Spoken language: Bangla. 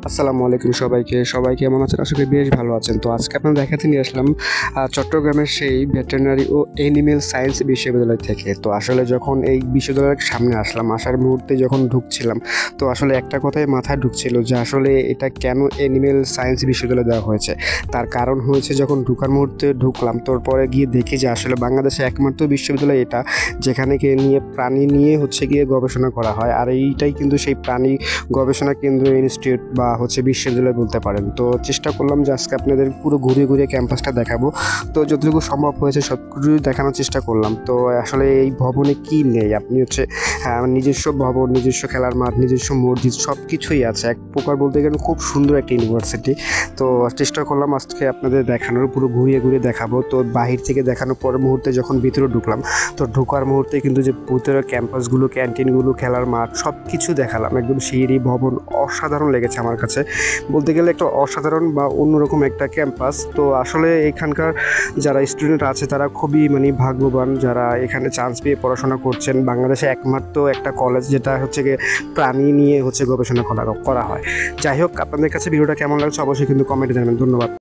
আসসালামু আলাইকুম সবাই কেমন আছেন? আশা করি বেশ ভালো আছেন। তো আজকে আপনাদের দেখাতে নিয়ে আসলাম চট্টগ্রামের সেই ভেটেরিনারি ও অ্যানিমেল সায়েন্স বিশ্ববিদ্যালয় থেকে। তো আসলে যখন এই বিশ্ববিদ্যালয়ের সামনে আসলাম, আসার মুহূর্তে যখন ঢুকছিলাম, তো আসলে একটা কথাই মাথায় ঢুকছিল যে আসলে এটা কেন অ্যানিমেল সায়েন্স বিশ্ববিদ্যালয় দেওয়া হয়েছে। তার কারণ হয়েছে যখন ঢোকার মুহূর্তে ঢুকলাম, তারপরে গিয়ে দেখি যে আসলে বাংলাদেশে একমাত্র বিশ্ববিদ্যালয় এটা যেখানে নিয়ে প্রাণী নিয়ে গিয়ে গবেষণা করা হয়। আর এইটাই কিন্তু সেই প্রাণী গবেষণা কেন্দ্র ইনস্টিটিউট বা বিশ্ববিদ্যালয় বলতে পারেন। তো চেষ্টা করলাম যে আজকে আপনাদের পুরো ঘুরিয়ে ক্যাম্পাসটা দেখাবো। তো যতটুকু সম্ভব হয়েছে সবকিছু দেখানোর চেষ্টা করলাম। তো আসলে এই ভবনে কি নেই, আপনি নিজস্ব ভবন, নিজস্ব খেলার মাঠ, নিজস্ব মসজিদ সব কিছুই আছে। এক প্রকার বলতে গেলে খুব সুন্দর একটা ইউনিভার্সিটি। তো চেষ্টা করলাম আজকে আপনাদের দেখানোর, পুরো ঘুরিয়ে দেখাবো। তো বাহির থেকে দেখানোর পরের মুহূর্তে যখন ভিতরে ঢুকলাম, তো ঢোকার মুহূর্তে কিন্তু যে ভিতরের ক্যাম্পাসগুলো, ক্যান্টিনগুলো, খেলার মাঠ সব কিছু দেখালাম। একদম সিঁড়ি ভবন অসাধারণ লেগেছে আমার কাছে, বলতে গেলে একটা অসাধারণ বা অন্যরকম একটা ক্যাম্পাস। তো আসলে এখানকার যারা স্টুডেন্ট আছে তারা খুবই ভাগ্যবান, যারা এখানে চান্স পেয়ে পড়াশোনা করছেন। বাংলাদেশে একমাত্র একটা কলেজ যেটা গিয়ে প্রাণী নিয়ে গবেষণা করা হয়। যাই হোক, আপনাদের কাছে ভিডিওটা কেমন লাগছে অবশ্যই কিন্তু কমেন্টে জানাবেন। ধন্যবাদ।